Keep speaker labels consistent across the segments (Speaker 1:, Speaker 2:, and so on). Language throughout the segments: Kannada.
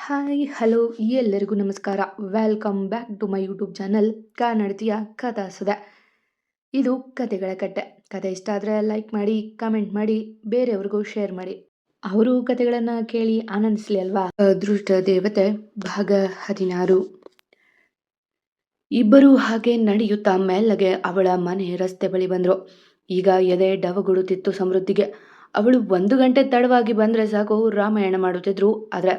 Speaker 1: ಹಾಯ್ ಹಲೋ ಎಲ್ಲರಿಗೂ ನಮಸ್ಕಾರ. Welcome back to my YouTube channel ಕನ್ನಡತಿಯ ಕಥಾಸುಧೆ. ಇದು ಕತೆಗಳ ಕಟ್ಟೆ. ಕತೆ ಇಷ್ಟ ಆದರೆ ಲೈಕ್ ಮಾಡಿ, ಕಮೆಂಟ್ ಮಾಡಿ, ಬೇರೆಯವ್ರಿಗೂ ಶೇರ್ ಮಾಡಿ. ಅವರು ಕತೆಗಳನ್ನು ಕೇಳಿ ಆನಂದಿಸಲಿ ಅಲ್ವಾ. ಅದೃಷ್ಟ ದೇವತೆ ಭಾಗ 16. ಇಬ್ಬರು ಹಾಗೆ ನಡೆಯುತ್ತಾ ಮೆಲ್ಲಗೆ ಅವಳ ಮನೆ ರಸ್ತೆ ಬಳಿ ಬಂದರು. ಈಗ ಎದೆ ಡವಗುಡುತ್ತಿತ್ತು ಸಮೃದ್ಧಿಗೆ. ಅವಳು 1 ಗಂಟೆ ತಡವಾಗಿ ಬಂದರೆ ಸಾಕು ರಾಮಾಯಣ ಮಾಡುತ್ತಿದ್ರು. ಆದರೆ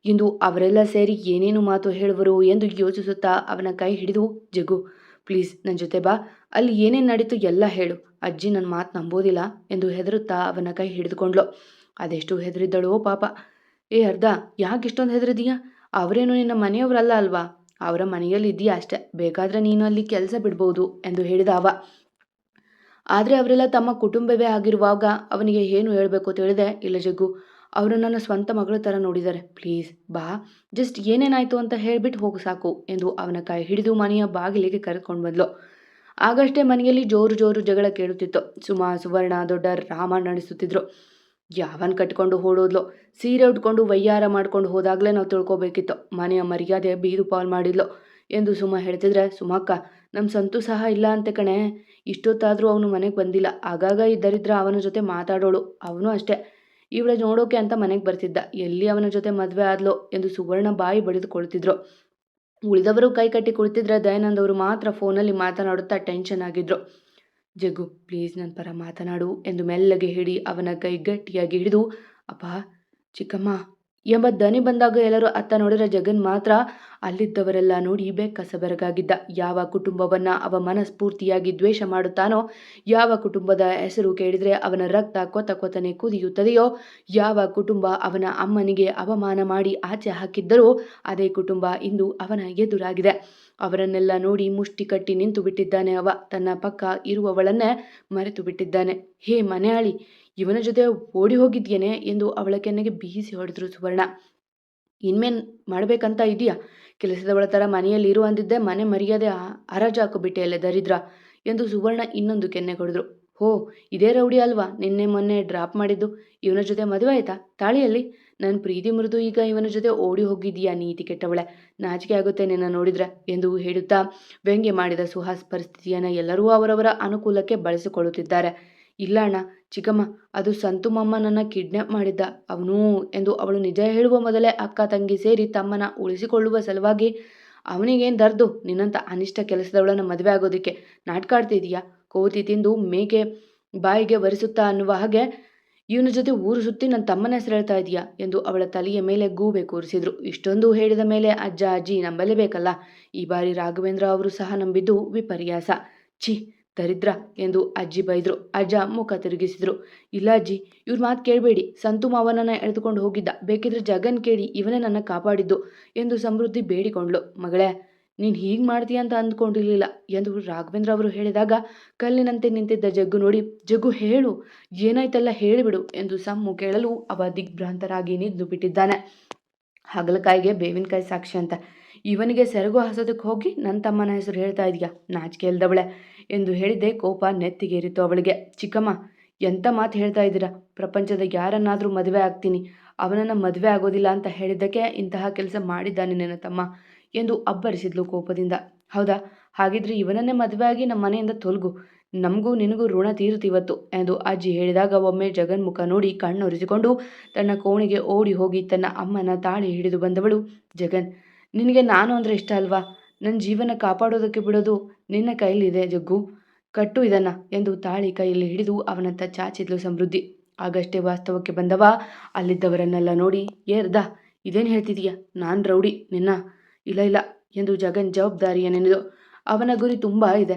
Speaker 1: ಇಂದು ಅವರೆಲ್ಲ ಸೇರಿ ಏನೇನು ಮಾತು ಹೇಳುವರು ಎಂದು ಯೋಚಿಸುತ್ತಾ ಅವನ ಕೈ ಹಿಡಿದು, ಜಗ್ಗು ಪ್ಲೀಸ್ ನನ್ನ ಜೊತೆ ಬಾ, ಅಲ್ಲಿ ಏನೇನು ನಡೀತು ಎಲ್ಲ ಹೇಳು, ಅಜ್ಜಿ ನನ್ನ ಮಾತು ನಂಬೋದಿಲ್ಲ ಎಂದು ಹೆದರುತ್ತಾ ಅವನ ಕೈ ಹಿಡಿದುಕೊಂಡ್ಲು. ಅದೆಷ್ಟು ಹೆದರಿದ್ದಳೋ ಪಾಪ. ಅರ್ಧ ಯಾಕೆ ಇಷ್ಟೊಂದು ಹೆದರಿದೀಯಾ? ಅವರೇನು ನಿನ್ನ ಮನೆಯವರಲ್ಲ ಅಲ್ವಾ, ಅವರ ಮನೆಯಲ್ಲಿ ಇದೆಯಾ ಅಷ್ಟೆ, ಬೇಕಾದರೆ ನೀನು ಅಲ್ಲಿ ಕೆಲಸ ಬಿಡ್ಬೋದು ಎಂದು ಹೇಳಿದ ಅವ. ಆದರೆ ಅವರೆಲ್ಲ ತಮ್ಮ ಕುಟುಂಬವೇ ಆಗಿರುವಾಗ ಅವನಿಗೆ ಏನು ಹೇಳಬೇಕು ತಿಳಿದೆ. ಇಲ್ಲ ಜಗ್ಗು, ಅವರು ನನ್ನ ಸ್ವಂತ ಮಗಳ ಥರ ನೋಡಿದ್ದಾರೆ, ಪ್ಲೀಸ್ ಬಾ, ಜಸ್ಟ್ ಏನೇನಾಯಿತು ಅಂತ ಹೇಳಿಬಿಟ್ಟು ಹೋಗು ಸಾಕು ಎಂದು ಅವನ ಕೈ ಹಿಡಿದು ಮನೆಯ ಬಾಗಿಲಿಗೆ ಕರೆದುಕೊಂಡು ಬಂದ್ಲು. ಆಗಷ್ಟೇ ಮನೆಯಲ್ಲಿ ಜೋರು ಜೋರು ಜಗಳ ಕೇಳುತ್ತಿತ್ತು. ಸುಮಾ ಸುವರ್ಣ ದೊಡ್ಡ ರಾಮ ನಡೆಸುತ್ತಿದ್ರು. ಯಾವನ್ ಕಟ್ಕೊಂಡು ಓಡೋದ್ಲು, ಸೀರೆ ಉಟ್ಕೊಂಡು ವಯ್ಯಾರ ಮಾಡ್ಕೊಂಡು ಹೋದಾಗಲೇ ನಾವು ತಿಳ್ಕೊಬೇಕಿತ್ತು, ಮನೆಯ ಮರ್ಯಾದೆ ಬೀದು ಪಾಲ್ ಮಾಡಿದ್ಲು ಎಂದು ಸುಮಾ ಹೇಳ್ತಿದ್ರೆ, ಸುಮಾಕ್ಕ ನಮ್ಮ ಸಂತು ಸಹ ಇಲ್ಲ ಅಂತೆ ಕಣೆ, ಇಷ್ಟೊತ್ತಾದರೂ ಅವನು ಮನೆಗೆ ಬಂದಿಲ್ಲ, ಆಗಾಗ ಇದ್ದರಿದ್ರ ಅವನ ಜೊತೆ ಮಾತಾಡೋಳು, ಅವನು ಅಷ್ಟೇ ಇವಳ ನೋಡೋಕೆ ಅಂತ ಮನೆಗೆ ಬರ್ತಿದ್ದ, ಎಲ್ಲಿ ಅವನ ಜೊತೆ ಮದುವೆ ಆದ್ಲೋ ಎಂದು ಸುವರ್ಣ ಬಾಯಿ ಬಡಿದುಕೊಳ್ತಿದ್ರು. ಉಳಿದವರು ಕೈ ಕಟ್ಟಿ ಕುಳಿತಿದ್ರೆ ದಯಾನಂದ್ ಅವರು ಮಾತ್ರ ಫೋನಲ್ಲಿ ಮಾತನಾಡುತ್ತಾ ಟೆನ್ಷನ್ ಆಗಿದ್ರು. ಜಗ್ಗು ಪ್ಲೀಸ್ ನನ್ನ ಪರ ಮಾತನಾಡು ಎಂದು ಮೆಲ್ಲಗೆ ಹಿಡಿ ಅವನ ಕೈ ಗಟ್ಟಿಯಾಗಿ ಹಿಡಿದು, ಅಪ್ಪ ಚಿಕ್ಕಮ್ಮ ಎಂಬ ದನಿ ಬಂದಾಗ ಎಲ್ಲರೂ ಅತ್ತ ನೋಡಿದ್ರೆ ಜಗನ್ ಮಾತ್ರ ಅಲ್ಲಿದ್ದವರೆಲ್ಲ ನೋಡಿ ಬೆಕ್ಕಸಬರಗಾಗಿದ್ದ. ಯಾವ ಕುಟುಂಬವನ್ನ ಅವ ಮನಸ್ಫೂರ್ತಿಯಾಗಿ ದ್ವೇಷ ಮಾಡುತ್ತಾನೋ, ಯಾವ ಕುಟುಂಬದ ಹೆಸರು ಕೇಳಿದ್ರೆ ಅವನ ರಕ್ತ ಕೊತ ಕೊತನೆ ಕುದಿಯುತ್ತದೆಯೋ, ಯಾವ ಕುಟುಂಬ ಅವನ ಅಮ್ಮನಿಗೆ ಅವಮಾನ ಮಾಡಿ ಆಚೆ ಹಾಕಿದ್ದರೋ ಅದೇ ಕುಟುಂಬ ಇಂದು ಅವನ ಎದುರಾಗಿದೆ. ಅವರನ್ನೆಲ್ಲ ನೋಡಿ ಮುಷ್ಟಿ ಕಟ್ಟಿ ನಿಂತು ಬಿಟ್ಟಿದ್ದಾನೆ ಅವ. ತನ್ನ ಪಕ್ಕ ಇರುವವಳನ್ನೇ ಮರೆತು ಬಿಟ್ಟಿದ್ದಾನೆ. ಹೇ ಮನೆಯಾಳಿ, ಇವನ ಜೊತೆ ಓಡಿ ಹೋಗಿದ್ಯೇನೆ ಎಂದು ಅವಳ ಕೆನ್ನೆಗೆ ಬೀಸಿ ಹೊಡೆದ್ರು ಸುವರ್ಣ. ಇನ್ಮೇನ್ ಮಾಡಬೇಕಂತ ಇದೆಯಾ? ಕೆಲಸದವಳ ಥರ ಮನೆಯಲ್ಲಿ ಇರು ಅಂದಿದ್ದೆ, ಮನೆ ಮರ್ಯಾದೆ ಹರಾಜಾಕೋಬಿಟ್ಟೆ ಅಲ್ಲೇ ದರಿದ್ರ ಎಂದು ಸುವರ್ಣ ಇನ್ನೊಂದು ಕೆನ್ನೆ ಕೊಡಿದ್ರು. ಹೋ, ಇದೇ ರೌಡಿ ಅಲ್ವಾ ನಿನ್ನೆ ಮೊನ್ನೆ ಡ್ರಾಪ್ ಮಾಡಿದ್ದು, ಇವನ ಜೊತೆ ಮದುವೆ ಆಯ್ತಾ? ತಾಳಿಯಲ್ಲಿ ನನ್ನ ಪ್ರೀತಿ ಮೃದು ಈಗ ಇವನ ಜೊತೆ ಓಡಿ ಹೋಗಿದೀಯಾ ನೀತಿ ಕೆಟ್ಟವಳೆ, ನಾಚಿಕೆ ಆಗುತ್ತೆ ನಿನ್ನ ನೋಡಿದ್ರೆ ಎಂದು ಹೇಳುತ್ತಾ ವ್ಯಂಗ್ಯ ಮಾಡಿದ ಸುಹಾಸ್ ಪರಿಸ್ಥಿತಿಯನ್ನು ಎಲ್ಲರೂ ಅವರವರ ಅನುಕೂಲಕ್ಕೆ ಬಳಸಿಕೊಳ್ಳುತ್ತಿದ್ದಾರೆ. ಇಲ್ಲ ಅಣ್ಣ, ಚಿಕ್ಕಮ್ಮ, ಅದು ಸಂತು ಮಮ್ಮ ನನ್ನ ಕಿಡ್ನಾಪ್ ಮಾಡಿದ್ದ ಅವನು ಎಂದು ಅವಳು ನಿಜ ಹೇಳುವ ಮೊದಲೇ ಅಕ್ಕ ತಂಗಿ ಸೇರಿ ತಮ್ಮನ ಉಳಿಸಿಕೊಳ್ಳುವ ಸಲುವಾಗಿ, ಅವನಿಗೇನು ದರ್ದು ನಿನ್ನಂಥ ಅನಿಷ್ಟ ಕೆಲಸದವಳನ್ನ ಮದುವೆ ಆಗೋದಕ್ಕೆ, ನಾಟಕ ಆಡ್ತಿದೀಯಾ? ಕೋತಿ ತಿಂದು ಮೇಕೆ ಬಾಯಿಗೆ ಒರೆಸುತ್ತಾ ಅನ್ನುವ ಹಾಗೆ ಇವನ ಜೊತೆ ಊರು ಸುತ್ತಿ ನನ್ನ ತಮ್ಮನ ಹೆಸರು ಹೇಳ್ತಾ ಇದೀಯಾ ಎಂದು ಅವಳ ತಲೆಯ ಮೇಲೆ ಗೂಬೆ ಕೂರಿಸಿದ್ರು. ಇಷ್ಟೊಂದು ಹೇಳಿದ ಮೇಲೆ ಅಜ್ಜ ಅಜ್ಜಿ ನಂಬಲೇಬೇಕಲ್ಲ. ಈ ಬಾರಿ ರಾಘವೇಂದ್ರ ಅವರು ಸಹ ನಂಬಿದ್ದು ವಿಪರ್ಯಾಸ. ಛೀ ದರಿದ್ರ ಎಂದು ಅಜ್ಜಿ ಬೈದ್ರು. ಅಜ್ಜ ಮುಖ ತಿರುಗಿಸಿದ್ರು. ಇಲ್ಲ ಅಜ್ಜಿ, ಇವ್ರ ಮಾತು ಕೇಳಬೇಡಿ, ಸಂತು ಮಾವನನ್ನ ಎಳೆದುಕೊಂಡು ಹೋಗಿದ್ದ, ಬೇಕಿದ್ರೆ ಜಗನ್ ಕೇಳಿ, ಇವನೇ ನನ್ನ ಕಾಪಾಡಿದ್ದು ಎಂದು ಸಮೃದ್ಧಿ ಬೇಡಿಕೊಂಡ್ಲು. ಮಗಳೇ, ನೀನು ಹೀಗೆ ಮಾಡ್ತೀಯ ಅಂತ ಅಂದ್ಕೊಂಡಿರಲಿಲ್ಲ ಎಂದು ರಾಘವೇಂದ್ರ ಅವರು ಹೇಳಿದಾಗ ಕಲ್ಲಿನಂತೆ ನಿಂತಿದ್ದ ಜಗ್ಗು ನೋಡಿ, ಜಗ್ಗು ಹೇಳು, ಏನಾಯ್ತಲ್ಲ ಹೇಳಿಬಿಡು ಎಂದು ಸಮ್ಮು ಕೇಳಲು ಅವ ದಿಗ್ಭ್ರಾಂತರಾಗಿ ನಿಂತು ಬಿಟ್ಟಿದ್ದಾನೆ. ಹಾಗಲಕಾಯಿಗೆ ಬೇವಿನಕಾಯಿ ಸಾಕ್ಷಿ ಅಂತ ಇವನಿಗೆ ಸೆರಗು ಹಸೋದಕ್ಕೆ ಹೋಗಿ ನನ್ನ ತಮ್ಮನ ಹೆಸರು ಹೇಳ್ತಾ ಇದೀಯಾ, ನಾಚಿಕೆ ಇಲ್ದವಳೆ ಎಂದು ಹೇಳಿದ್ದೆ. ಕೋಪ ನೆತ್ತಿಗೇರಿತು ಅವಳಿಗೆ. ಚಿಕ್ಕಮ್ಮ, ಎಂಥ ಮಾತು ಹೇಳ್ತಾ ಇದ್ದೀರಾ? ಪ್ರಪಂಚದ ಯಾರನ್ನಾದರೂ ಮದುವೆ ಆಗ್ತೀನಿ, ಅವನನ್ನು ಮದುವೆ ಆಗೋದಿಲ್ಲ ಅಂತ ಹೇಳಿದ್ದಕ್ಕೆ ಇಂತಹ ಕೆಲಸ ಮಾಡಿದ್ದಾನೆ ನಿನ್ನ ತಮ್ಮ ಎಂದು ಅಬ್ಬರಿಸಿದ್ಲು ಕೋಪದಿಂದ. ಹೌದಾ, ಹಾಗಿದ್ರೆ ಇವನನ್ನೇ ಮದುವೆ ಆಗಿ ನಮ್ಮ ಮನೆಯಿಂದ ತೊಲಗು, ನಮಗೂ ನಿನಗೂ ಋಣ ತೀರುತ್ತಿವತ್ತು ಎಂದು ಅಜ್ಜಿ ಹೇಳಿದಾಗ ಒಮ್ಮೆ ಜಗನ್ ಮುಖ ನೋಡಿ ಕಣ್ಣೊರೆಸಿಕೊಂಡು ತನ್ನ ಕೋಣೆಗೆ ಓಡಿ ಹೋಗಿ ತನ್ನ ಅಮ್ಮನ ತಾಳಿ ಹಿಡಿದು ಬಂದವಳು, ಜಗನ್, ನಿನಗೆ ನಾನು ಅಂದರೆ ಇಷ್ಟ ಅಲ್ವಾ? ನನ್ನ ಜೀವನ ಕಾಪಾಡೋದಕ್ಕೆ ಬಿಡೋದು ನಿನ್ನ ಕೈಲಿದೆ ಜಗ್ಗು, ಕಟ್ಟು ಇದನ್ನ ಎಂದು ತಾಳಿ ಕೈಯಲ್ಲಿ ಹಿಡಿದು ಅವನತ್ತ ಚಾಚಿದ್ಲು ಸಮೃದ್ಧಿ. ಆಗಷ್ಟೇ ವಾಸ್ತವಕ್ಕೆ ಬಂದವ ಅಲ್ಲಿದ್ದವರನ್ನೆಲ್ಲ ನೋಡಿ, ಏರ್ದ ಇದೇನು ಹೇಳ್ತಿದೀಯಾ, ನಾನು ರೌಡಿ ನಿನ್ನ? ಇಲ್ಲ ಇಲ್ಲ ಎಂದು ಜಗನ್ ಜವಾಬ್ದಾರಿಯ ನೆನೆದು. ಅವನ ಗುರಿ ತುಂಬ ಇದೆ.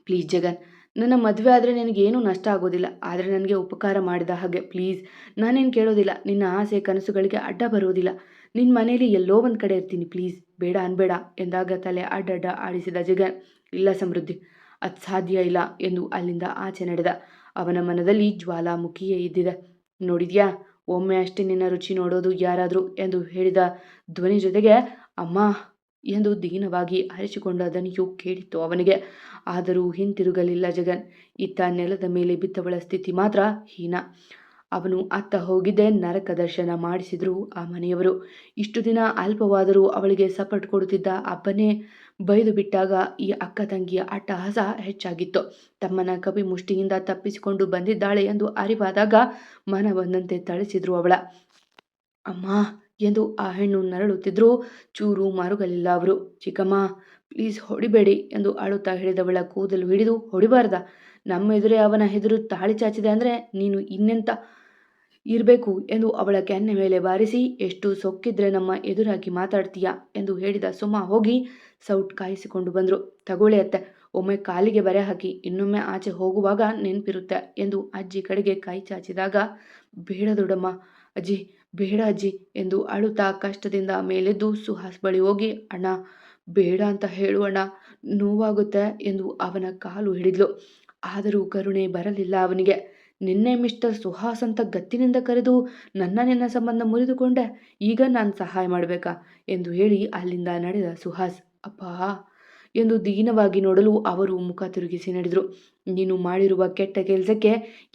Speaker 1: ಪ್ಲೀಸ್ ಜಗನ್, ನನ್ನ ಮದುವೆ ಆದರೆ ನಿನಗೇನೂ ನಷ್ಟ ಆಗೋದಿಲ್ಲ, ಆದರೆ ನನಗೆ ಉಪಕಾರ ಮಾಡಿದ ಹಾಗೆ ಪ್ಲೀಸ್, ನಾನೇನು ಕೇಳೋದಿಲ್ಲ, ನಿನ್ನ ಆಸೆ ಕನಸುಗಳಿಗೆ ಅಡ್ಡ ಬರೋದಿಲ್ಲ, ನಿನ್ನ ಮನೇಲಿ ಎಲ್ಲೋ ಒಂದು ಕಡೆ ಇರ್ತೀನಿ, ಪ್ಲೀಸ್ ಬೇಡ ಅನ್ಬೇಡ ಎಂದಾಗ ತಲೆ ಅಡ್ಡಡ್ಡ ಆಡಿಸಿದ ಜಗನ್. ಇಲ್ಲ ಸಮೃದ್ಧಿ, ಅದು ಸಾಧ್ಯ ಇಲ್ಲ ಎಂದು ಅಲ್ಲಿಂದ ಆಚೆ ನಡೆದ. ಅವನ ಮನದಲ್ಲಿ ಜ್ವಾಲಾಮುಖಿಯೇ ಇದ್ದಿದೆ. ನೋಡಿದ್ಯಾ, ಒಮ್ಮೆ ಅಷ್ಟೇ ನಿನ್ನ ರುಚಿ ನೋಡೋದು ಯಾರಾದರೂ ಎಂದು ಹೇಳಿದ ಧ್ವನಿ ಜೊತೆಗೆ ಅಮ್ಮ ಎಂದು ದೀನವಾಗಿ ಅರಿಚಿಕೊಂಡ ದನಿಯು ಕೇಳಿತ್ತು ಅವನಿಗೆ. ಆದರೂ ಹಿಂತಿರುಗಲಿಲ್ಲ ಜಗನ್. ಇತ್ತ ನೆಲದ ಮೇಲೆ ಬಿದ್ದವಳ ಸ್ಥಿತಿ ಮಾತ್ರ ಹೀನ. ಅವನು ಅತ್ತ ಹೋಗಿದ್ದೇ ನರಕ ದರ್ಶನ ಮಾಡಿಸಿದ್ರು ಆ ಮನೆಯವರು. ಇಷ್ಟು ದಿನ ಅಲ್ಪವಾದರೂ ಅವಳಿಗೆ ಸಪೋರ್ಟ್ ಕೊಡುತ್ತಿದ್ದ ಅಪ್ಪನೇ ಬೈದು ಬಿಟ್ಟಾಗ ಈ ಅಕ್ಕ ತಂಗಿಯ ಅಟ್ಟಹಾಸ ಹೆಚ್ಚಾಗಿತ್ತು. ತಮ್ಮನ ಕಪಿ ಮುಷ್ಟಿಯಿಂದ ತಪ್ಪಿಸಿಕೊಂಡು ಬಂದಿದ್ದಾಳೆ ಎಂದು ಅರಿವಾದಾಗ ಮನ ಬಂದಂತೆ ಥಳಿಸಿದ್ರು ಅವಳ. ಅಮ್ಮ ಎಂದು ಆ ಹೆಣ್ಣು ನರಳುತ್ತಿದ್ರೂ ಚೂರು ಮರುಗಲಿಲ್ಲ ಅವರು. ಚಿಕ್ಕಮ್ಮ ಪ್ಲೀಸ್ ಹೊಡಿಬೇಡಿ ಎಂದು ಅಳುತ್ತಾ ಹೇಳಿದವಳ ಕೂದಲು ಹಿಡಿದು, ಹೊಡಿಬಾರ್ದ? ನಮ್ಮ ಎದುರೇ ಅವನ ಹೆದರು ತಾಳಿ ಚಾಚಿದೆ ಅಂದರೆ ನೀನು ಇನ್ನೆಂತ ಇರಬೇಕು ಎಂದು ಅವಳ ಕೆನ್ನೆ ಮೇಲೆ ಬಾರಿಸಿ, ಎಷ್ಟು ಸೊಕ್ಕಿದ್ರೆ ನಮ್ಮ ಎದುರಾಗಿ ಮಾತಾಡ್ತೀಯಾ ಎಂದು ಹೇಳಿದ ಸುಮಾ ಹೋಗಿ ಸೌಟ್ ಕಾಯಿಸಿಕೊಂಡು ಬಂದರು. ತಗೊಳ್ಳಿ ಅತ್ತೆ, ಒಮ್ಮೆ ಕಾಲಿಗೆ ಬರೆ ಹಾಕಿ, ಇನ್ನೊಮ್ಮೆ ಆಚೆ ಹೋಗುವಾಗ ನೆನಪಿರುತ್ತೆ ಎಂದು ಅಜ್ಜಿ ಕಡೆಗೆ ಕೈ ಚಾಚಿದಾಗ, ಬೇಡ ದೊಡ್ಡಮ್ಮ, ಅಜ್ಜಿ ಬೇಡ ಅಜ್ಜಿ ಎಂದು ಅಳುತ್ತಾ ಕಷ್ಟದಿಂದ ಮೇಲೆದ್ದು ಸುಹಾಸ್ ಬಳಿ ಹೋಗಿ, ಅಣ್ಣ ಬೇಡ ಅಂತ ಹೇಳು ಅಣ್ಣ, ನೋವಾಗುತ್ತೆ ಎಂದು ಅವನ ಕಾಲು ಹಿಡಿದ್ಲು. ಆದರೂ ಕರುಣೆ ಬರಲಿಲ್ಲ ಅವನಿಗೆ. ನಿನ್ನೆ ಮಿಸ್ಟರ್ ಸುಹಾಸ್ ಅಂತ ಗತ್ತಿನಿಂದ ಕರೆದು ನಿನ್ನ ಸಂಬಂಧ ಮುರಿದುಕೊಂಡೆ, ಈಗ ನಾನು ಸಹಾಯ ಮಾಡಬೇಕಾ ಎಂದು ಹೇಳಿ ಅಲ್ಲಿಂದ ನಡೆದ ಸುಹಾಸ್. ಅಪ್ಪಾ ಎಂದು ದೀನವಾಗಿ ನೋಡಲು ಅವರು ಮುಖ ತಿರುಗಿಸಿ ನಡೆದರು. ನೀನು ಮಾಡಿರುವ ಕೆಟ್ಟ ಕೆಲಸಕ್ಕೆ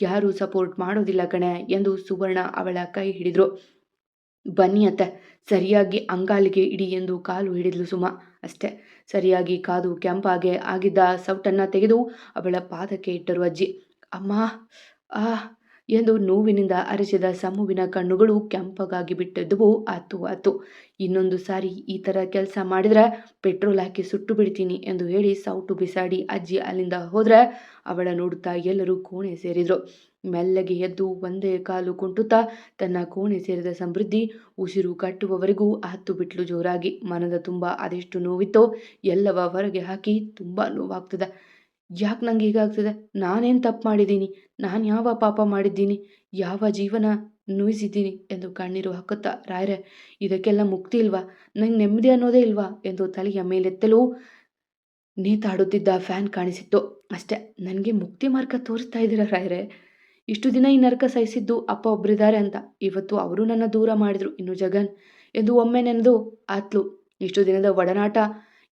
Speaker 1: ಯಾರೂ ಸಪೋರ್ಟ್ ಮಾಡೋದಿಲ್ಲ ಕಣೆ ಎಂದು ಸುವರ್ಣ ಅವಳ ಕೈ ಹಿಡಿದ್ರು. ಬನ್ನಿ ಅತ್ತೆ, ಸರಿಯಾಗಿ ಅಂಗಾಲಿಗೆ ಇಡಿ ಎಂದು ಕಾಲು ಹಿಡಿದ್ಲು ಸುಮಾ. ಅಷ್ಟೇ, ಸರಿಯಾಗಿ ಕಾದು ಕೆಂಪಾಗೆ ಆಗಿದ್ದ ಸೌಟನ್ನು ತೆಗೆದು ಅವಳ ಪಾದಕ್ಕೆ ಇಟ್ಟರು ಅಜ್ಜಿ. ಅಮ್ಮ ಆ ಎಂದು ನೋವಿನಿಂದ ಅರಚಿದ ಸಮುವಿನ ಕಣ್ಣುಗಳು ಕೆಂಪಗಾಗಿ ಬಿಟ್ಟಿದ್ದವು. ಆತು ಇನ್ನೊಂದು ಸಾರಿ ಈ ಥರ ಕೆಲಸ ಮಾಡಿದ್ರೆ ಪೆಟ್ರೋಲ್ ಹಾಕಿ ಸುಟ್ಟು ಬಿಡ್ತೀನಿ ಎಂದು ಹೇಳಿ ಸೌಟು ಬಿಸಾಡಿ ಅಜ್ಜಿ ಅಲ್ಲಿಂದ ಹೋದ್ರೆ ಅವಳ ನೋಡುತ್ತಾ ಎಲ್ಲರೂ ಕೋಣೆ ಸೇರಿದ್ರು. ಮೆಲ್ಲಗೆ ಎದ್ದು ಒಂದೇ ಕಾಲು ಕುಂಟುತ್ತಾ ತನ್ನ ಕೋಣೆ ಸೇರಿದ ಸಮೃದ್ಧಿ ಉಸಿರು ಕಟ್ಟುವವರೆಗೂ ಹತ್ತು ಬಿಟ್ಲು ಜೋರಾಗಿ. ಮನದ ತುಂಬ ಅದೆಷ್ಟು ನೋವಿತ್ತೋ ಎಲ್ಲವ ಹೊರಗೆ ಹಾಕಿ, ತುಂಬ ನೋವಾಗ್ತದೆ, ಯಾಕೆ ನಂಗೆ ಹೀಗಾಗ್ತದೆ, ನಾನೇನು ತಪ್ಪು ಮಾಡಿದ್ದೀನಿ, ನಾನು ಯಾವ ಪಾಪ ಮಾಡಿದ್ದೀನಿ, ಯಾವ ಜೀವನ ನುಯಿಸಿದ್ದೀನಿ ಎಂದು ಕಣ್ಣೀರು ಹಾಕುತ್ತಾ, ರಾಯರೇ ಇದಕ್ಕೆಲ್ಲ ಮುಕ್ತಿ ಇಲ್ವಾ, ನಂಗೆ ನೆಮ್ಮದಿ ಅನ್ನೋದೇ ಇಲ್ವಾ ಎಂದು ತಲೆಯ ಮೇಲೆತ್ತಲು ನೇತಾಡುತ್ತಿದ್ದ ಫ್ಯಾನ್ ಕಾಣಿಸಿತ್ತು. ಅಷ್ಟೇ, ನನಗೆ ಮುಕ್ತಿ ಮಾರ್ಗ ತೋರಿಸ್ತಾ ಇದ್ದೀರಾ ರಾಯರೇ? ಇಷ್ಟು ದಿನ ಈ ನರಕ ಸಹಿಸಿದ್ದು ಅಪ್ಪ ಒಬ್ಬರಿದ್ದಾರೆ ಅಂತ, ಇವತ್ತು ಅವರು ನನ್ನ ದೂರ ಮಾಡಿದ್ರು, ಇನ್ನು ಜಗನ್ ಎಂದು ಒಮ್ಮೆ ನೆನೆದು ಆತ್ಲು. ಇಷ್ಟು ದಿನದ ಒಡನಾಟ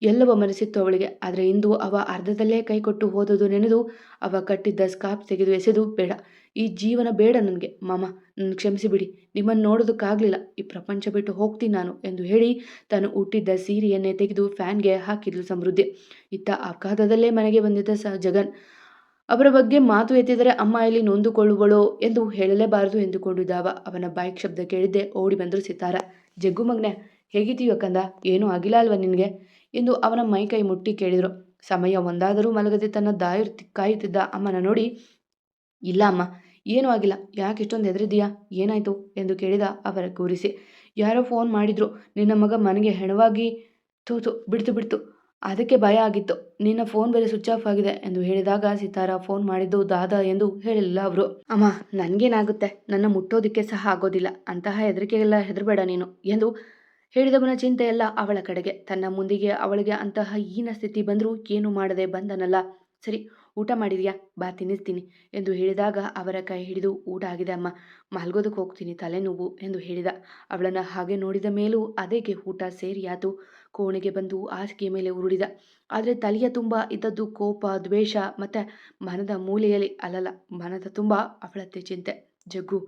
Speaker 1: ಎಲ್ಲವ ಮರೆಸಿತ್ತು ಅವಳಿಗೆ. ಆದರೆ ಇಂದು ಅವ ಅರ್ಧದಲ್ಲೇ ಕೈಕೊಟ್ಟು ಹೋದದು ನೆನೆದು ಅವ ಕಟ್ಟಿದ್ದ ಸ್ಕಾರ್ಫ್ ತೆಗೆದು ಎಸೆದು, ಬೇಡ, ಈ ಜೀವನ ಬೇಡ ನನಗೆ ಮಾಮ, ನನ್ನ ಕ್ಷಮಿಸಿಬಿಡಿ, ನಿಮ್ಮನ್ನು ನೋಡೋದಕ್ಕಾಗಲಿಲ್ಲ, ಈ ಪ್ರಪಂಚ ಬಿಟ್ಟು ಹೋಗ್ತೀನಿ ನಾನು ಎಂದು ಹೇಳಿ ತಾನು ಹುಟ್ಟಿದ್ದ ಸೀರೆಯನ್ನೇ ತೆಗೆದು ಫ್ಯಾನ್ಗೆ ಹಾಕಿದ್ಲು ಸಮೃದ್ಧಿ. ಇತ್ತ ಅಪಘಾತದಲ್ಲೇ ಮನೆಗೆ ಬಂದಿದ್ದ ಜಗನ್ ಅವರ ಬಗ್ಗೆ ಮಾತು ಎತ್ತಿದರೆ ಅಮ್ಮ ಇಲ್ಲಿ ನೊಂದುಕೊಳ್ಳುವಳೋ ಎಂದು ಹೇಳಲೇಬಾರದು ಎಂದುಕೊಂಡಿದ್ದಾವ. ಅವನ ಬೈಕ್ ಶಬ್ದ ಕೇಳಿದ್ದೆ ಓಡಿ ಬಂದರು ಸಿತಾರ. ಜಗ್ಗು ಮಗನೆ ಹೇಗಿದ್ದೀಯೋ ಕಂದ, ಏನೂ ಆಗಿಲ್ಲ ಅಲ್ವಾ ನಿನಗೆ ಎಂದು ಅವನ ಮೈಕೈ ಮುಟ್ಟಿ ಕೇಳಿದರು. ಸಮಯ ಒಂದಾದರೂ ಮಲಗದೆ ತನ್ನ ಕಾಯುತ್ತಿದ್ದ ಅಮ್ಮನ ನೋಡಿ, ಇಲ್ಲ ಅಮ್ಮ, ಏನೂ ಆಗಿಲ್ಲ, ಯಾಕೆ ಇಷ್ಟೊಂದು ಹೆದರಿದೀಯಾ, ಏನಾಯಿತು ಎಂದು ಕೇಳಿದ ಅವರ ಕೂರಿಸಿ. ಯಾರೋ ಫೋನ್ ಮಾಡಿದ್ರು, ನಿನ್ನ ಮಗ ಮನೆಗೆ ಹೆಣವಾಗಿ ಬಿಡ್ತು, ಅದಕ್ಕೆ ಭಯ ಆಗಿತ್ತು, ನಿನ್ನ ಫೋನ್ ಬೇರೆ ಸ್ವಿಚ್ ಆಫ್ ಆಗಿದೆ ಎಂದು ಹೇಳಿದಾಗ ಸಿತಾರ ಫೋನ್ ಮಾಡಿದ್ದು ದಾದಾ ಎಂದು ಹೇಳಿಲ್ಲ ಅವರು. ಅಮ್ಮ ನನಗೇನಾಗುತ್ತೆ, ನನ್ನ ಮುಟ್ಟೋದಕ್ಕೆ ಸಹ ಆಗೋದಿಲ್ಲ, ಅಂತಹ ಹೆದರಿಕೆಗೆಲ್ಲ ಹೆದರಬೇಡ ನೀನು ಎಂದು ಹೇಳಿದವನ ಚಿಂತೆಯೆಲ್ಲ ಅವಳ ಕಡೆಗೆ. ತನ್ನ ಮುಂದಿಗೆ ಅವಳಿಗೆ ಅಂತಹ ಹೀನ ಸ್ಥಿತಿ ಬಂದರೂ ಏನು ಮಾಡದೆ ಬಂದನಲ್ಲ. ಸರಿ, ಊಟ ಮಾಡಿದ್ಯಾ, ಬಾ ತಿನ್ನಿಸ್ತೀನಿ ಎಂದು ಹೇಳಿದಾಗ ಅವರ ಕೈ ಹಿಡಿದು, ಊಟ ಆಗಿದೆ ಅಮ್ಮ, ಮಲ್ಗೋದಕ್ಕೆ ಹೋಗ್ತೀನಿ, ತಲೆನೋವು ಎಂದು ಹೇಳಿದ. ಅವಳನ್ನು ಹಾಗೆ ನೋಡಿದ ಮೇಲೂ ಅದೇಗೆ ಊಟ ಸೇರಿಯಾತು. ಕೋಣೆಗೆ ಬಂದು ಹಾಸಿಗೆ ಮೇಲೆ ಉರುಳಿದ. ಆದರೆ ತಲೆಯ ತುಂಬ ಇದ್ದದ್ದು ಕೋಪ, ದ್ವೇಷ ಮತ್ತು ಮನದ ಮೂಲೆಯಲ್ಲಿ ಮನದ ತುಂಬ ಅವಳತ್ತೆ ಚಿಂತೆ. ಜಗ್ಗು,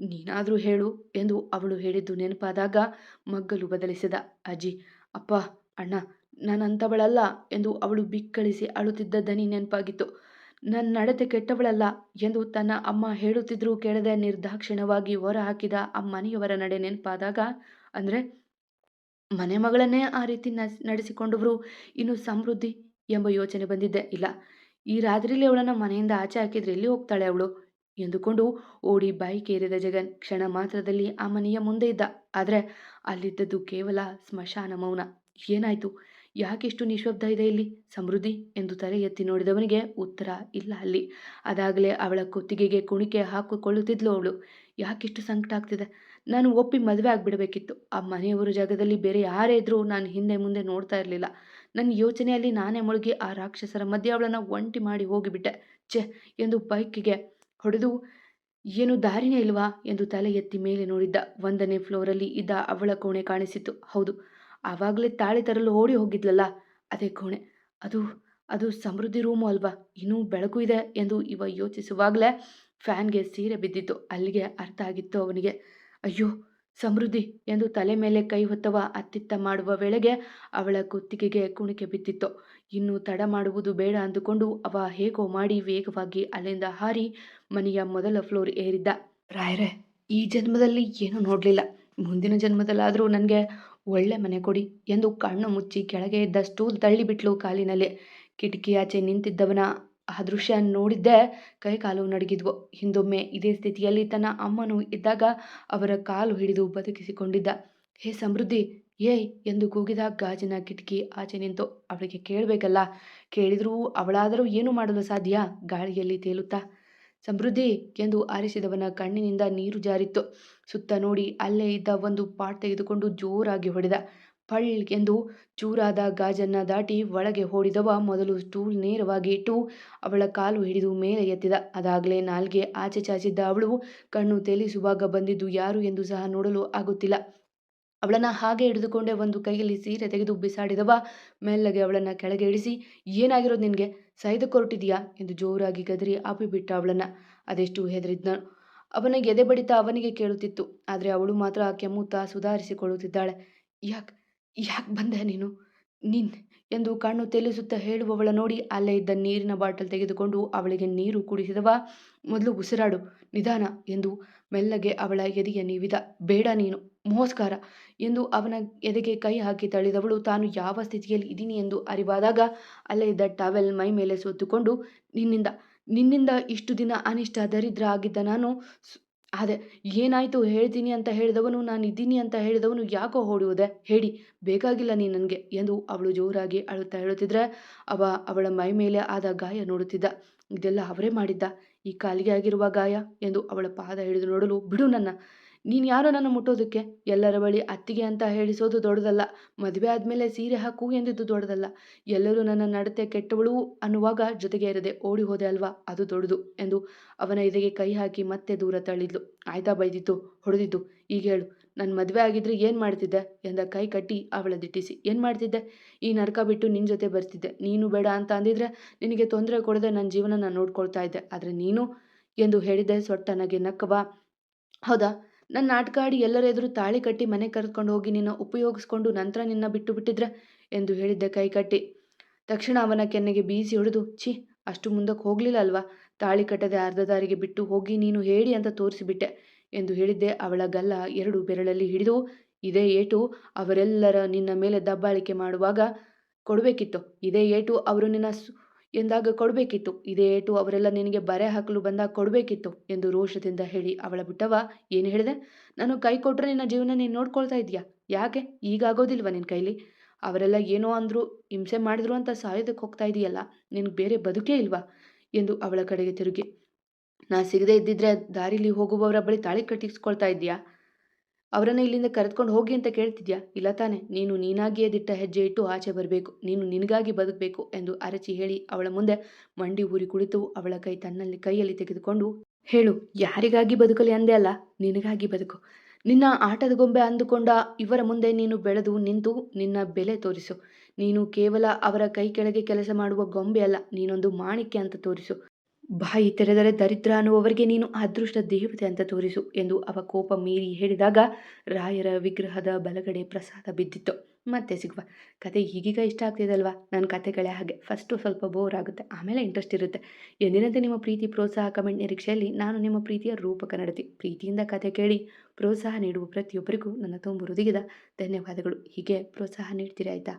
Speaker 1: ನೀನಾದರೂ ಹೇಳು ಎಂದು ಅವಳು ಹೇಳಿದ್ದು ನೆನಪಾದಾಗ ಮಗ್ಗಲು ಬದಲಿಸಿದ. ಅಜ್ಜಿ, ಅಪ್ಪ, ಅಣ್ಣ, ನಾನಂಥವಳಲ್ಲ ಎಂದು ಅವಳು ಬಿಕ್ಕಳಿಸಿ ಅಳುತ್ತಿದ್ದ ದನಿ ನೆನಪಾಗಿತ್ತು. ನನ್ನ ನಡತೆ ಕೆಟ್ಟವಳಲ್ಲ ಎಂದು ತನ್ನ ಅಮ್ಮ ಹೇಳುತ್ತಿದ್ದರೂ ಕೇಳದೆ ನಿರ್ದಾಕ್ಷಿಣ್ಯವಾಗಿ ಹೊರ ಹಾಕಿದ ಆ ಮನೆಯವರ ನಡೆ ನೆನಪಾದಾಗ, ಅಂದರೆ ಮನೆ ಮಗಳನ್ನೇ ಆ ರೀತಿ ನಡೆಸಿಕೊಂಡವರು ಇನ್ನು ಸಮೃದ್ಧಿ ಎಂಬ ಯೋಚನೆ ಬಂದಿದ್ದೆ ಇಲ್ಲ. ಈ ರಾತ್ರಿಯಲ್ಲಿ ಅವಳನ್ನು ಮನೆಯಿಂದ ಆಚೆ ಹಾಕಿದ್ರೆ ಎಲ್ಲಿ ಹೋಗ್ತಾಳೆ ಅವಳು ಎಂದುಕೊಂಡು ಓಡಿ ಬೈಕ್ ಏರಿದ ಜಗನ್ ಕ್ಷಣ ಮಾತ್ರದಲ್ಲಿ ಆ ಮನೆಯ ಮುಂದೆ ಇದ್ದ. ಆದರೆ ಅಲ್ಲಿದ್ದದ್ದು ಕೇವಲ ಸ್ಮಶಾನ ಮೌನ. ಏನಾಯಿತು, ಯಾಕಿಷ್ಟು ನಿಶ್ಶಬ್ದ ಇದೆ ಇಲ್ಲಿ ಸಮೃದ್ಧಿ ಎಂದು ತಲೆ ಎತ್ತಿ ನೋಡಿದವನಿಗೆ ಉತ್ತರ ಇಲ್ಲ ಅಲ್ಲಿ. ಅದಾಗಲೇ ಅವಳ ಕುತ್ತಿಗೆಗೆ ಕುಣಿಕೆ ಹಾಕಿಕೊಳ್ಳುತ್ತಿದ್ಲು ಅವಳು. ಯಾಕಿಷ್ಟು ಸಂಕಟ ಆಗ್ತಿದೆ, ನಾನು ಒಪ್ಪಿ ಮದುವೆ ಆಗಿಬಿಡಬೇಕಿತ್ತು. ಆ ಮನೆಯವರ ಜಾಗದಲ್ಲಿ ಬೇರೆ ಯಾರೇ ಇದ್ರೂ ನಾನು ಹಿಂದೆ ಮುಂದೆ ನೋಡ್ತಾ ಇರಲಿಲ್ಲ. ನನ್ನ ಯೋಚನೆಯಲ್ಲಿ ನಾನೇ ಮುಳುಗಿ ಆ ರಾಕ್ಷಸರ ಮಧ್ಯೆ ಅವಳನ್ನು ಒಂಟಿ ಮಾಡಿ ಹೋಗಿಬಿಟ್ಟೆ. ಛೆ ಎಂದು ಬೈಕಿಗೆ ಹೊಡೆದು, ಏನು ದಾರಿನೇ ಇಲ್ವಾ ಎಂದು ತಲೆ ಎತ್ತಿ ಮೇಲೆ ನೋಡಿದ್ದ. 1ನೇ ಫ್ಲೋರಲ್ಲಿ ಇದ್ದ ಅವಳ ಕೋಣೆ ಕಾಣಿಸಿತು. ಹೌದು, ಆವಾಗಲೇ ತಾಳಿ ತರಲು ಓಡಿ ಹೋಗಿದ್ಲಲ್ಲ, ಅದೇ ಕೋಣೆ. ಅದು ಸಮೃದ್ಧಿ ರೂಮು ಅಲ್ವಾ, ಇನ್ನೂ ಬೆಳಕು ಇದೆ ಎಂದು ಇವ ಯೋಚಿಸುವಾಗಲೇ ಫ್ಯಾನ್ಗೆ ಸೀರೆ ಬಿದ್ದಿತ್ತು. ಅಲ್ಲಿಗೆ ಅರ್ಥ ಆಗಿತ್ತು ಅವನಿಗೆ. ಅಯ್ಯೋ ಸಮೃದ್ಧಿ ಎಂದು ತಲೆ ಮೇಲೆ ಕೈ ಹೊತ್ತವ ಅತ್ತಿತ್ತ ಮಾಡುವ ವೇಳೆಗೆ ಅವಳ ಕುತ್ತಿಗೆಗೆ ಕುಣಿಕೆ ಬಿದ್ದಿತ್ತು. ಇನ್ನು ತಡ ಮಾಡುವುದು ಬೇಡ ಅಂದುಕೊಂಡು ಅವ ಹೇಗೋ ಮಾಡಿ ವೇಗವಾಗಿ ಅಲ್ಲಿಂದ ಹಾರಿ ಮನೆಯ ಮೊದಲ ಫ್ಲೋರ್ ಏರಿದ್ದ. ರಾಯರೇ, ಈ ಜನ್ಮದಲ್ಲಿ ಏನೂ ನೋಡಲಿಲ್ಲ, ಮುಂದಿನ ಜನ್ಮದಲ್ಲಾದರೂ ನನಗೆ ಒಳ್ಳೆ ಮನೆ ಕೊಡಿ ಎಂದು ಕಣ್ಣು ಮುಚ್ಚಿ ಕೆಳಗೆ ಇದ್ದ ಸ್ಟೂಲ್ ತಳ್ಳಿಬಿಟ್ಲು ಕಾಲಿನಲ್ಲಿ. ಕಿಟಕಿಯಾಚೆ ನಿಂತಿದ್ದವನ ಆ ದೃಶ್ಯ ನೋಡಿದ್ದೇ ಕೈಕಾಲು ನಡುಗಿದ್ವು. ಹಿಂದೊಮ್ಮೆ ಇದೇ ಸ್ಥಿತಿಯಲ್ಲಿ ತನ್ನ ಅಮ್ಮನೂ ಇದ್ದಾಗ ಅವರ ಕಾಲು ಹಿಡಿದು ಬದುಕಿಸಿಕೊಂಡಿದ್ದ. ಹೇ ಸಮೃದ್ಧಿ, ಏಯ್ ಎಂದು ಕೂಗಿದ. ಗಾಜಿನ ಕಿಟಕಿ ಆಚೆ ನಿಂತು. ಅವಳಿಗೆ ಕೇಳಬೇಕಲ್ಲ, ಕೇಳಿದ್ರೂ ಅವಳಾದರೂ ಏನು ಮಾಡಲು ಸಾಧ್ಯ? ಗಾಳಿಯಲ್ಲಿ ತೇಲುತ್ತಾ ಸಮೃದ್ಧಿ ಎಂದು ಆರಿಸಿದವನ ಕಣ್ಣಿನಿಂದ ನೀರು ಜಾರಿತ್ತು. ಸುತ್ತ ನೋಡಿ ಅಲ್ಲೇ ಇದ್ದ ಒಂದು ಪಾಟ್ ತೆಗೆದುಕೊಂಡು ಜೋರಾಗಿ ಹೊಡೆದ. ಪಳ್ ಎಂದು ಚೂರಾದ ಗಾಜನ್ನ ದಾಟಿ ಒಳಗೆ ಓಡಿದವ ಮೊದಲು ಸ್ಟೂಲ್ ನೇರವಾಗಿ ಇಟ್ಟು ಅವಳ ಕಾಲು ಹಿಡಿದು ಮೇಲೆ ಎತ್ತಿದ. ಅದಾಗಲೇ ನಾಲ್ಗೆ ಆಚೆ ಚಾಚಿದ್ದ ಅವಳು ಕಣ್ಣು ತೇಲಿಸುವಾಗ ಬಂದಿದ್ದು ಯಾರು ಎಂದು ಸಹ ನೋಡಲು ಆಗುತ್ತಿಲ್ಲ. ಅವಳನ್ನ ಹಾಗೆ ಹಿಡಿದುಕೊಂಡೆ ಒಂದು ಕೈಯಲ್ಲಿ ಸೀರೆ ತೆಗೆದು ಬಿಸಾಡಿದವ ಮೆಲ್ಲಗೆ ಅವಳನ್ನ ಕೆಳಗೆ ಇಳಿಸಿ, ಏನಾಗಿರೋದು ನಿನಗೆ? ಸಾಯ್ದಕ್ಕೊರಟಿದೀಯಾ ಎಂದು ಜೋರಾಗಿ ಗದರಿ ಆಪಿಬಿಟ್ಟ ಅವಳನ್ನ. ಅದೆಷ್ಟು ಹೆದರಿದ್ನೋ. ಅವನ ಎದೆ ಬಡಿತ ಅವನಿಗೆ ಕೇಳುತ್ತಿತ್ತು. ಆದರೆ ಅವಳು ಮಾತ್ರ ಕೆಮ್ಮುತ್ತಾ ಸುಧಾರಿಸಿಕೊಳ್ಳುತ್ತಿದ್ದಾಳೆ. ಯಾಕ್ ಯಾಕೆ ಬಂದೆ ನೀನು ನೀನ್ ಎಂದು ಕಣ್ಣು ತೆಲಿಸುತ್ತಾ ಹೇಳುವವಳ ನೋಡಿ ಅಲ್ಲೇ ಇದ್ದ ನೀರಿನ ಬಾಟಲ್ ತೆಗೆದುಕೊಂಡು ಅವಳಿಗೆ ನೀರು ಕುಡಿಸಿದವ. ಮೊದಲು ಉಸಿರಾಡು, ನಿಧಾನ ಎಂದು ಮೆಲ್ಲಗೆ ಅವಳ ಎದೆಯ ನೀವಿದ. ಬೇಡ, ನೀನು ಮೋಸ್ಕಾರ ಎಂದು ಅವನ ಎದೆಗೆ ಕೈ ಹಾಕಿ ತಳ್ಳಿದವಳು ತಾನು ಯಾವ ಸ್ಥಿತಿಯಲ್ಲಿ ಇದ್ದೀನಿ ಎಂದು ಅರಿವಾದಾಗ ಅಲ್ಲೇ ಇದ್ದ ಟವೆಲ್ ಮೈ ಮೇಲೆ ಸುತ್ತುಕೊಂಡು, ನಿನ್ನಿಂದ ಇಷ್ಟು ದಿನ ಅನಿಷ್ಟ ದರಿದ್ರ ಆಗಿದ್ದ ನಾನು ಅದೇ ಏನಾಯ್ತು ಹೇಳ್ತೀನಿ ಅಂತ ಹೇಳಿದವನು, ನಾನು ಇದ್ದೀನಿ ಅಂತ ಹೇಳಿದವನು ಯಾಕೋ ಓಡಿ ಹೇಳಿ, ಬೇಕಾಗಿಲ್ಲ ನೀನು ನನಗೆ ಎಂದು ಅವಳು ಜೋರಾಗಿ ಅಳುತ್ತಾ ಹೇಳುತ್ತಿದ್ರೆ ಅವಳ ಮೈ ಮೇಲೆ ಆದ ಗಾಯ ನೋಡುತ್ತಿದ್ದ. ಇದೆಲ್ಲ ಅವರೇ ಮಾಡಿದ್ದ ಈ ಕಾಲಿಗೆ ಆಗಿರುವ ಗಾಯ ಎಂದು ಅವಳ ಪಾದ ಹಿಡಿದು ನೋಡಲು, ಬಿಡು ನನ್ನ, ನೀನು ಯಾರೋ ನನ್ನ ಮುಟ್ಟೋದಕ್ಕೆ? ಎಲ್ಲರ ಬಳಿ ಅತ್ತಿಗೆ ಅಂತ ಹೇಳಿಸೋದು ದೊಡ್ಡದಲ್ಲ, ಮದುವೆ ಆದಮೇಲೆ ಸೀರೆ ಹಾಕು ಎಂದಿದ್ದು ದೊಡ್ಡದಲ್ಲ, ಎಲ್ಲರೂ ನನ್ನ ನಡತೆ ಕೆಟ್ಟವಳು ಅನ್ನುವಾಗ ಜೊತೆಗೆ ಇರದೆ ಓಡಿ ಹೋದೆ ಅಲ್ವಾ, ಅದು ದೊಡ್ಡದು ಎಂದು ಅವನ ಎದೆಗೆ ಕೈ ಹಾಕಿ ಮತ್ತೆ ದೂರ ತಳ್ಳಿದ್ಲು. ಆಯ್ತಾ ಬೈದಿತ್ತು, ಹೊಡೆದಿದ್ದು? ಈಗ ಹೇಳು, ನನ್ನ ಮದುವೆ ಆಗಿದ್ರೆ ಏನು ಮಾಡ್ತಿದ್ದೆ ಎಂದ ಕೈ ಕಟ್ಟಿ ಅವಳ ದಿಟ್ಟಿಸಿ. ಏನು ಮಾಡ್ತಿದ್ದೆ? ಈ ನರಕ ಬಿಟ್ಟು ನಿನ್ನ ಜೊತೆ ಬರ್ತಿದ್ದೆ. ನೀನು ಬೇಡ ಅಂತ ಅಂದಿದ್ರೆ ನಿನಗೆ ತೊಂದರೆ ಕೊಡದೆ ನನ್ನ ಜೀವನ ನಾನು ನೋಡ್ಕೊಳ್ತಾ ಇದ್ದೆ. ಆದರೆ ನೀನು ಎಂದು ಹೇಳಿದ್ದೆ ಸೊಟ್ಟನಾಗಿ ನಕ್ಕವ. ಹೌದಾ, ನನ್ನ ನಾಟಕ ಆಡಿ ಎಲ್ಲರ ಎದುರು ತಾಳಿ ಕಟ್ಟಿ ಮನೆ ಕರೆದುಕೊಂಡು ಹೋಗಿ ನಿನ್ನ ಉಪಯೋಗಿಸ್ಕೊಂಡು ನಂತರ ನಿನ್ನ ಬಿಟ್ಟು ಬಿಟ್ಟಿದ್ರೆ ಎಂದು ಹೇಳಿದ್ದೆ ಕೈ ಕಟ್ಟಿ. ತಕ್ಷಣ ಅವನ ಕೆನ್ನೆಗೆ ಬೀಸಿ ಹೊಡೆದು, ಛೀ, ಅಷ್ಟು ಮುಂದಕ್ಕೆ ಹೋಗಲಿಲ್ಲ ಅಲ್ವಾ, ತಾಳಿ ಕಟ್ಟದೆ ಅರ್ಧ ದಾರಿಗೆ ಬಿಟ್ಟು ಹೋಗಿ ನೀನು ಹೇಳಿ ಅಂತ ತೋರಿಸಿಬಿಟ್ಟೆ ಎಂದು ಹೇಳಿದ್ದೆ ಅವಳ ಗಲ್ಲ 2 ಬೆರಳಲ್ಲಿ ಹಿಡಿದು. ಇದೇ ಏಟು ಅವರೆಲ್ಲರ ನಿನ್ನ ಮೇಲೆ ದಬ್ಬಾಳಿಕೆ ಮಾಡುವಾಗ ಕೊಡಬೇಕಿತ್ತು, ಇದೇ ಏಟು ಅವರು ನಿನ್ನ ಎಂದಾಗ ಕೊಡಬೇಕಿತ್ತು, ಇದೇ ಏಟು ಅವರೆಲ್ಲ ನಿನಗೆ ಬರೆ ಹಾಕಲು ಬಂದಾಗ ಕೊಡಬೇಕಿತ್ತು ಎಂದು ರೋಷದಿಂದ ಹೇಳಿ ಅವಳ ಬಿಟ್ಟವ. ಏನು ಹೇಳಿದೆ? ನಾನು ಕೈ ಕೊಟ್ಟರೆ ನಿನ್ನ ಜೀವನ ನೀನು ನೋಡ್ಕೊಳ್ತಾ ಇದೆಯಾ? ಯಾಕೆ ಈಗ ಆಗೋದಿಲ್ವ ನಿನ್ನ ಕೈಲಿ? ಅವರೆಲ್ಲ ಏನೋ ಅಂದರು, ಹಿಂಸೆ ಮಾಡಿದ್ರು ಅಂತ ಸಾಯೋದಕ್ಕೆ ಹೋಗ್ತಾ ಇದೆಯಲ್ಲ, ನಿನಗೆ ಬೇರೆ ಬದುಕೇ ಇಲ್ವಾ ಎಂದು ಅವಳ ಕಡೆಗೆ ತಿರುಗಿ. ನಾ ಸಿಗದೆ ಇದ್ದಿದ್ರೆ ದಾರಿಲಿ ಹೋಗುವವರ ಬಳಿ ತಾಳಿ ಕಟ್ಟಿಸ್ಕೊಳ್ತಾ ಇದ್ದೀಯಾ? ಅವರನ್ನು ಇಲ್ಲಿಂದ ಕರೆದುಕೊಂಡು ಹೋಗಿ ಅಂತ ಕೇಳ್ತಿದ್ಯಾ? ಇಲ್ಲ ತಾನೆ, ನೀನು ನೀನಾಗಿಯೇ ದಿಟ್ಟ ಹೆಜ್ಜೆ ಇಟ್ಟು ಆಚೆ ಬರಬೇಕು, ನೀನು ನಿನಗಾಗಿ ಬದುಕಬೇಕು ಎಂದು ಅರಚಿ ಹೇಳಿ ಅವಳ ಮುಂದೆ ಮಂಡಿ ಊರಿ ಕುಳಿತು ಅವಳ ಕೈಯಲ್ಲಿ ತೆಗೆದುಕೊಂಡು, ಹೇಳು, ಯಾರಿಗಾಗಿ ಬದುಕಲಿ ಅಂದೆ ಅಲ್ಲ, ನಿನಗಾಗಿ ಬದುಕು. ನಿನ್ನ ಆಟದ ಗೊಂಬೆ ಅಂದುಕೊಂಡ ಇವರ ಮುಂದೆ ನೀನು ಬೆಳೆದು ನಿಂತು ನಿನ್ನ ಬೆಲೆ ತೋರಿಸು. ನೀನು ಕೇವಲ ಅವರ ಕೈ ಕೆಳಗೆ ಕೆಲಸ ಮಾಡುವ ಗೊಂಬೆ ಅಲ್ಲ, ನೀನೊಂದು ಮಾಣಿಕ್ಯ ಅಂತ ತೋರಿಸು. ಬಾಯಿ ತೆರೆದರೆ ದರಿದ್ರ ಅನ್ನುವವರಿಗೆ ನೀನು ಅದೃಷ್ಟ ದೇವತೆ ಅಂತ ತೋರಿಸು ಎಂದು ಅವ ಕೋಪ ಮೀರಿ ಹೇಳಿದಾಗ ರಾಯರ ವಿಗ್ರಹದ ಬಲಗಡೆ ಪ್ರಸಾದ ಬಿದ್ದಿತ್ತು. ಮತ್ತೆ ಸಿಗುವ. ಕತೆ ಈಗೀಗ ಇಷ್ಟ ಆಗ್ತಿದೆ ಅಲ್ವಾ? ನನ್ನ ಕತೆಗಳೇ ಹಾಗೆ, ಫಸ್ಟು ಸ್ವಲ್ಪ ಬೋರ್ ಆಗುತ್ತೆ, ಆಮೇಲೆ ಇಂಟ್ರೆಸ್ಟ್ ಇರುತ್ತೆ. ಎಂದಿನಂತೆ ನಿಮ್ಮ ಪ್ರೀತಿ ಪ್ರೋತ್ಸಾಹ ಕಮೆಂಟ್ ನಿರೀಕ್ಷೆಯಲ್ಲಿ ನಾನು ನಿಮ್ಮ ಪ್ರೀತಿಯ ರೂಪಕ ನಡತಿ. ಪ್ರೀತಿಯಿಂದ ಕತೆ ಕೇಳಿ ಪ್ರೋತ್ಸಾಹ ನೀಡುವ ಪ್ರತಿಯೊಬ್ಬರಿಗೂ ನನ್ನ ತುಂಬು ಹೃದಯದ ಧನ್ಯವಾದಗಳು. ಹೀಗೆ ಪ್ರೋತ್ಸಾಹ ನೀಡ್ತೀರಿ ಆಯಿತಾ?